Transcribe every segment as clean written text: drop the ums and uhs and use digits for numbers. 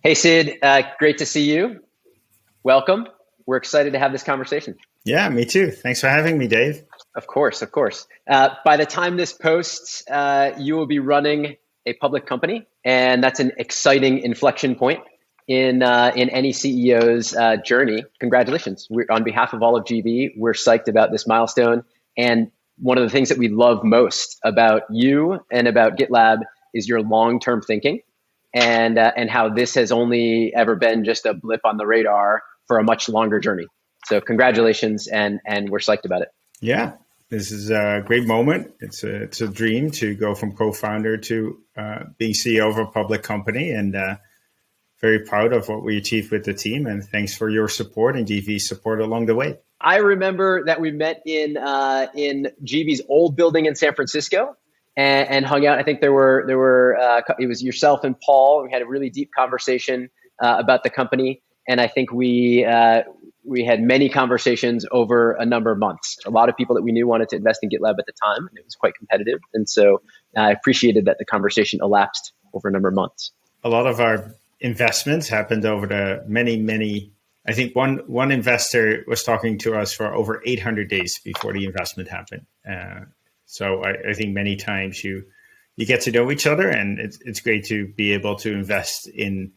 Hey, Sid, great to see you. Welcome. We're excited to have this conversation. Yeah, me too. Thanks for having me, Dave. Of course, of course. By the time this posts, you will be running a public company, and that's an exciting inflection point in any CEO's journey. Congratulations. On behalf of all of GB, we're psyched about this milestone. And one of the things that we love most about you and about GitLab is your long-term thinking, and how this has only ever been just a blip on the radar for a much longer journey. So congratulations, and we're psyched about it. Yeah, this is a great moment. It's a dream to go from co-founder to being CEO of a public company, and very proud of what we achieved with the team. And thanks for your support and GV's support along the way. I remember that we met in GV's old building in San Francisco and hung out. I think there were it was yourself and Paul. We had a really deep conversation about the company, and I think we had many conversations over a number of months. A lot of people that we knew wanted to invest in GitLab at the time, and it was quite competitive. And so I appreciated that the conversation elapsed over a number of months. A lot of our investments happened over the many. I think one investor was talking to us for over 800 days before the investment happened. So I think many times you get to know each other, and it's great to be able to invest in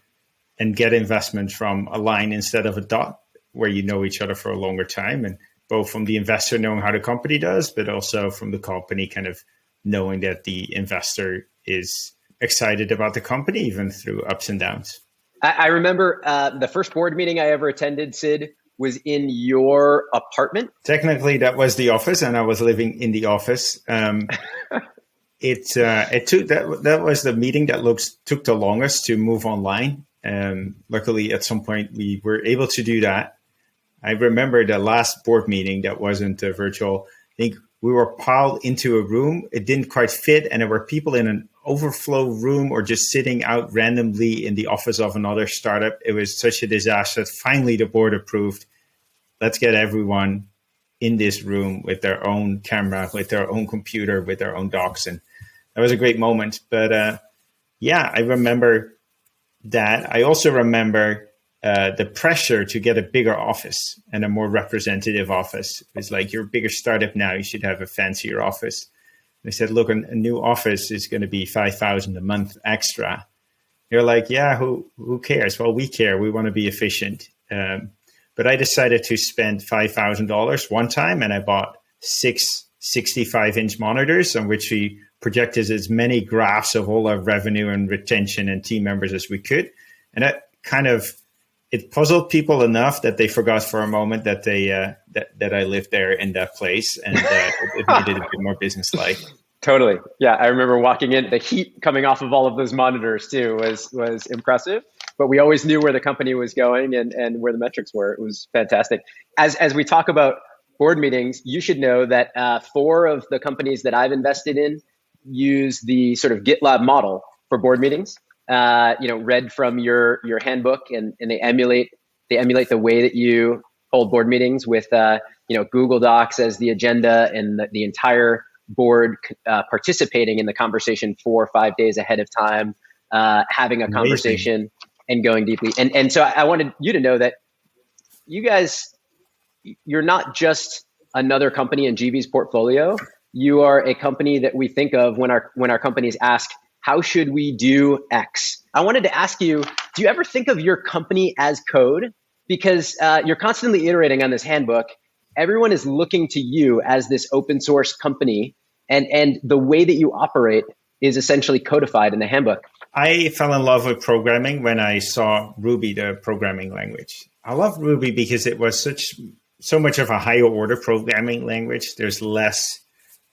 and get investment from a line instead of a dot, where you know each other for a longer time, and both from the investor knowing how the company does, but also from the company kind of knowing that the investor is excited about the company, even through ups and downs. I remember the first board meeting I ever attended, Sid, was in your apartment. Technically, that was the office, and I was living in the office. It took that was the meeting that took the longest to move online. Luckily, at some point, we were able to do that. I remember the last board meeting that wasn't virtual. I think we were piled into a room. It didn't quite fit, and there were people in an overflow room or just sitting out randomly in the office of another startup. It was such a disaster that finally the board approved, let's get everyone in this room with their own camera, with their own computer, with their own docs. And that was a great moment. But yeah, I remember that. I also remember the pressure to get a bigger office and a more representative office. It's like, you're a bigger startup now, you should have a fancier office. They said, look, a new office is going to be $5,000 a month extra. You're like, yeah, who cares? Well, we care. We want to be efficient. But I decided to spend $5,000 one time, and I bought 6 65-inch monitors on which we projected as many graphs of all our revenue and retention and team members as we could. And that kind of, it puzzled people enough that they forgot for a moment that that I lived there in that place, and it made it a bit more business-like. Totally. Yeah, I remember walking in. The heat coming off of all of those monitors too was impressive. But we always knew where the company was going and where the metrics were. It was fantastic. As we talk about board meetings, you should know that 4 of the companies that I've invested in use the sort of GitLab model for board meetings. Read from your handbook, and they emulate the way that you hold board meetings with Google Docs as the agenda, and the entire board participating in the conversation 4 or 5 days ahead of time, having a Amazing. conversation and going deeply. And so I wanted you to know that you guys, you're not just another company in GV's portfolio. You are a company that we think of when our companies ask, how should we do X? I wanted to ask you, do you ever think of your company as code? Because you're constantly iterating on this handbook. Everyone is looking to you as this open source company, and the way that you operate is essentially codified in the handbook. I fell in love with programming when I saw Ruby, the programming language. I love Ruby because it was so much of a higher order programming language. There's less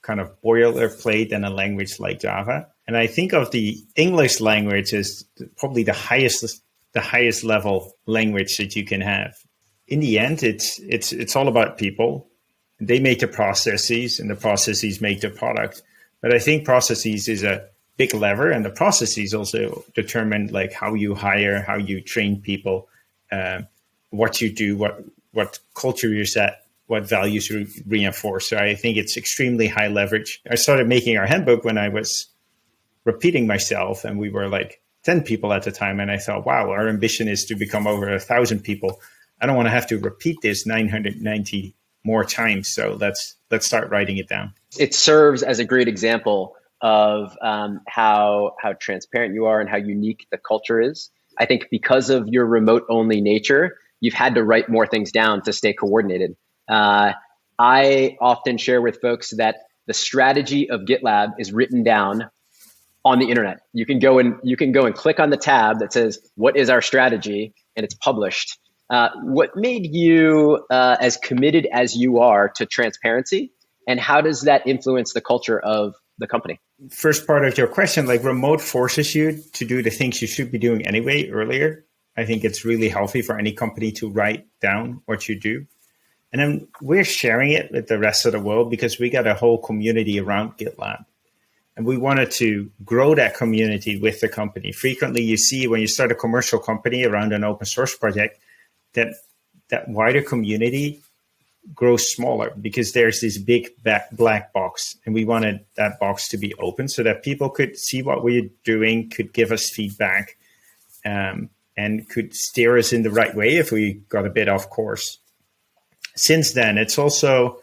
kind of boilerplate than a language like Java. And I think of the English language as probably the highest level language that you can have. In the end, it's all about people. They make the processes, and the processes make the product. But I think processes is a big lever, and the processes also determine like how you hire, how you train people, what you do, what culture you set, what values you reinforce. So I think it's extremely high leverage. I started making our handbook when I was repeating myself, and we were like 10 people at the time. And I thought, wow, our ambition is to become over 1,000 people. I don't want to have to repeat this 990 more times. So let's start writing it down. It serves as a great example of how transparent you are and how unique the culture is. I think because of your remote only nature, you've had to write more things down to stay coordinated. I often share with folks that the strategy of GitLab is written down on the internet. You can go and click on the tab that says, "What is our strategy?" and it's published. What made you as committed as you are to transparency, and how does that influence the culture of the company? First part of your question, like remote forces you to do the things you should be doing anyway earlier. I think it's really healthy for any company to write down what you do. And then we're sharing it with the rest of the world because we got a whole community around GitLab. And we wanted to grow that community with the company. Frequently, you see when you start a commercial company around an open source project, that wider community grows smaller because there's this big black box. And we wanted that box to be open so that people could see what we're doing, could give us feedback, and could steer us in the right way if we got a bit off course. Since then, it's also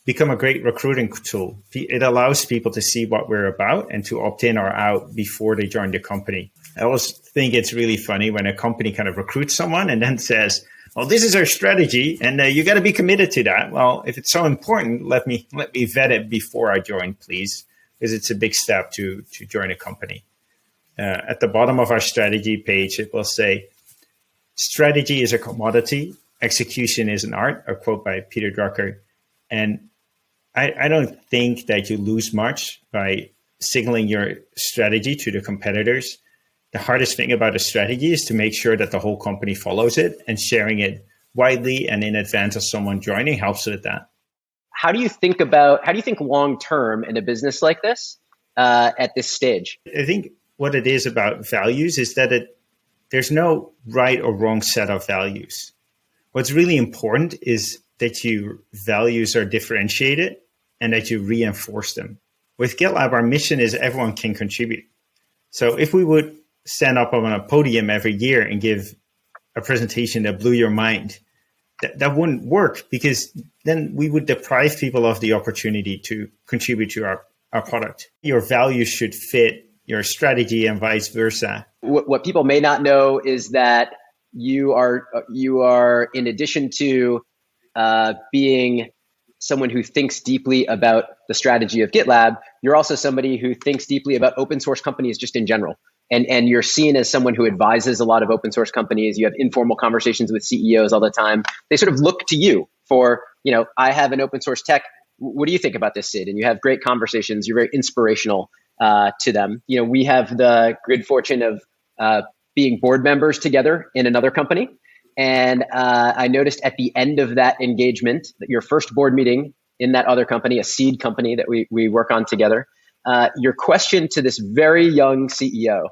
become a great recruiting tool. It allows people to see what we're about and to opt in or out before they join the company. I always think it's really funny when a company kind of recruits someone and then says, well, this is our strategy and you got to be committed to that. Well, if it's so important, let me vet it before I join, please, because it's a big step to join a company. At the bottom of our strategy page, it will say, strategy is a commodity, execution is an art, a quote by Peter Drucker. And I don't think that you lose much by signaling your strategy to the competitors. The hardest thing about a strategy is to make sure that the whole company follows it, and sharing it widely and in advance of someone joining helps with that. How do you think long term in a business like this at this stage? I think what it is about values is that there's no right or wrong set of values. What's really important is that your values are differentiated and that you reinforce them. With GitLab, our mission is everyone can contribute. So if we would stand up on a podium every year and give a presentation that blew your mind, that wouldn't work, because then we would deprive people of the opportunity to contribute to our product. Your values should fit your strategy and vice versa. What people may not know is that you are in addition to being someone who thinks deeply about the strategy of GitLab, you're also somebody who thinks deeply about open source companies just in general. And you're seen as someone who advises a lot of open source companies. You have informal conversations with CEOs all the time. They sort of look to you for, I have an open source tech. What do you think about this, Sid? And you have great conversations. You're very inspirational to them. We have the good fortune of being board members together in another company. And I noticed at the end of that engagement, that your first board meeting in that other company, a seed company that we work on together, your question to this very young CEO,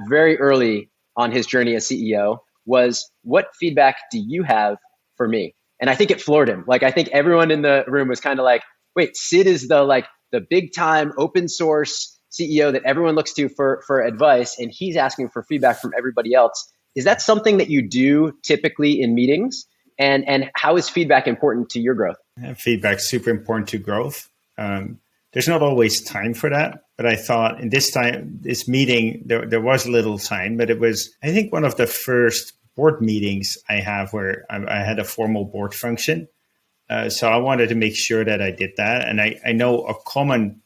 very early on his journey as CEO, was, what feedback do you have for me? And I think it floored him. Like, I think everyone in the room was kind of like, wait, Sid is the big time open source CEO that everyone looks to for advice, and he's asking for feedback from everybody else. Is that something that you do typically in meetings? And how is feedback important to your growth? Feedback's super important to growth. There's not always time for that, but I thought in this meeting, there was little time, but it was, I think, one of the first board meetings I have where I had a formal board function. So I wanted to make sure that I did that. And I know a common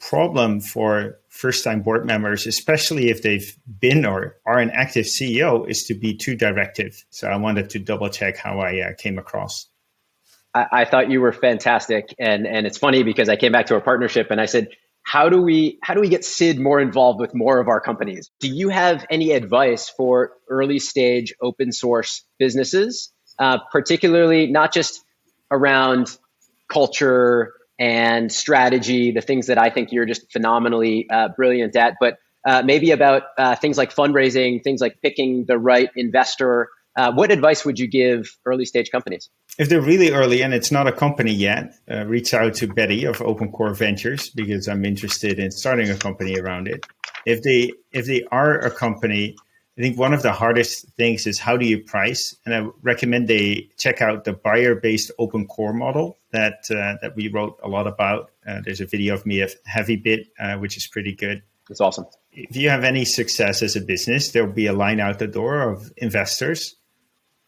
problem for first-time board members, especially if they've been or are an active CEO, is to be too directive. So I wanted to double check how I came across. I thought you were fantastic. And it's funny because I came back to our partnership and I said, how do we get Sid more involved with more of our companies? Do you have any advice for early stage open source businesses, particularly not just around culture and strategy, the things that I think you're just phenomenally brilliant at, but maybe about things like fundraising, things like picking the right investor? What advice would you give early stage companies? if they're really early and it's not a company yet, reach out to Betty of Open Core Ventures because I'm interested in starting a company around it. If they are a company, I think one of the hardest things is how do you price? And I recommend they check out the buyer-based open core model that that we wrote a lot about. There's a video of me of Heavy Bit, which is pretty good. That's awesome. If you have any success as a business, there'll be a line out the door of investors.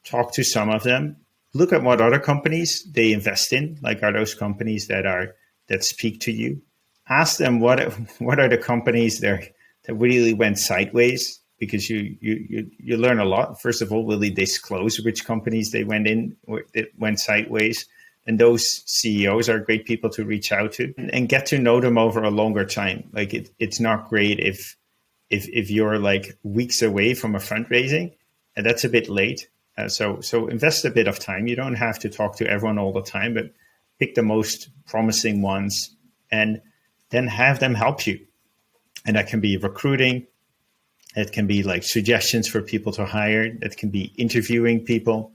Talk to some of them. Look at what other companies they invest in. Like, are those companies that speak to you? Ask them what are the companies that really went sideways, because you learn a lot. First of all, will they disclose which companies they went in that went sideways? And those CEOs are great people to reach out to and get to know them over a longer time. Like, it's not great if you're like weeks away from a fundraising, and that's a bit late. So invest a bit of time. You don't have to talk to everyone all the time, but pick the most promising ones and then have them help you. And that can be recruiting. It can be like suggestions for people to hire. That can be interviewing people.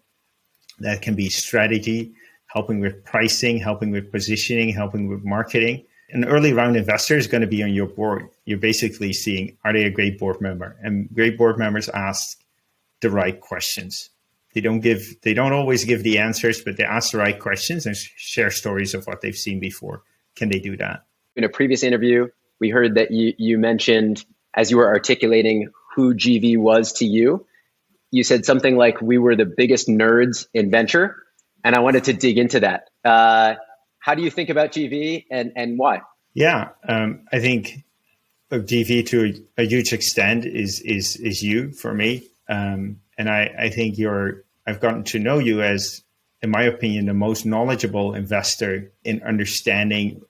That can be strategy, helping with pricing, helping with positioning, helping with marketing. An early round investor is going to be on your board. You're basically seeing, are they a great board member? And great board members ask the right questions. They don't always give the answers, but they ask the right questions and share stories of what they've seen before. Can they do that? In a previous interview, we heard that you mentioned, as you were articulating who GV was to you, you said something like, we were the biggest nerds in venture. And I wanted to dig into that. How do you think about GV and why? Yeah, I think GV to a huge extent is you for me. And I think I've gotten to know you as, in my opinion, the most knowledgeable investor in understanding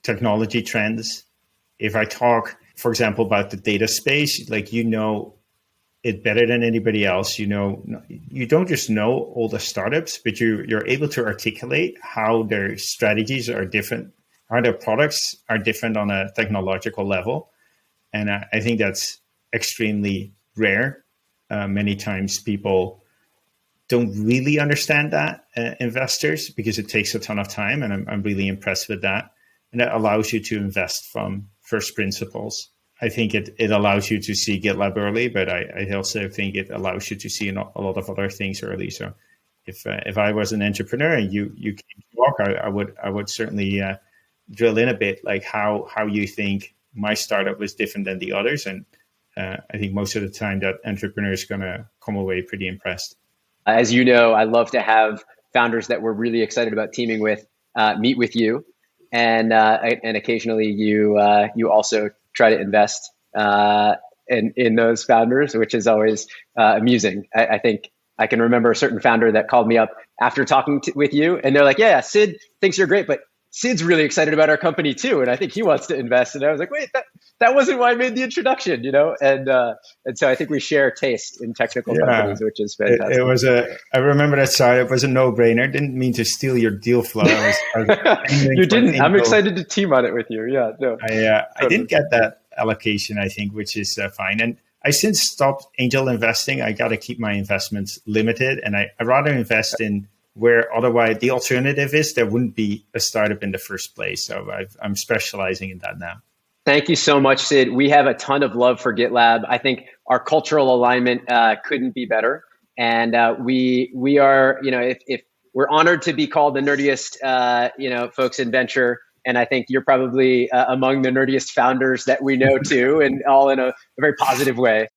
technology trends. If I talk, for example, about the data space, like, you know it better than anybody else. You don't just know all the startups, but you're able to articulate how their strategies are different, how their products are different on a technological level. And I think that's extremely rare. Many times people don't really understand that, investors, because it takes a ton of time. And I'm really impressed with that. And that allows you to invest from first principles. I think it allows you to see GitLab early, but I also think it allows you to see a lot of other things early. So if I was an entrepreneur and you came to walk, I would certainly drill in a bit, like how you think my startup was different than the others. And I think most of the time that entrepreneur is going to come away pretty impressed. As you know, I love to have founders that we're really excited about teaming with meet with you, and occasionally you also try to invest in those founders, which is always amusing. I think I can remember a certain founder that called me up after talking with you, and they're like, "Yeah, Sid thinks you're great, but Sid's really excited about our company too, and I think he wants to invest." And I was like, "Wait, that wasn't why I made the introduction, you know?" And so I think we share taste in technical companies, which is fantastic. It was I remember that side. It was a no-brainer. Didn't mean to steal your deal flow. You didn't. I'm excited to team on it with you. Yeah, no. I didn't get that allocation, I think, which is fine. And I since stopped angel investing. I got to keep my investments limited, and I rather invest in where otherwise the alternative is there wouldn't be a startup in the first place. So I'm specializing in that now. Thank you so much, Sid. We have a ton of love for GitLab. I think our cultural alignment couldn't be better. And we are, if we're honored to be called the nerdiest, folks in venture. And I think you're probably among the nerdiest founders that we know too, and all in a very positive way.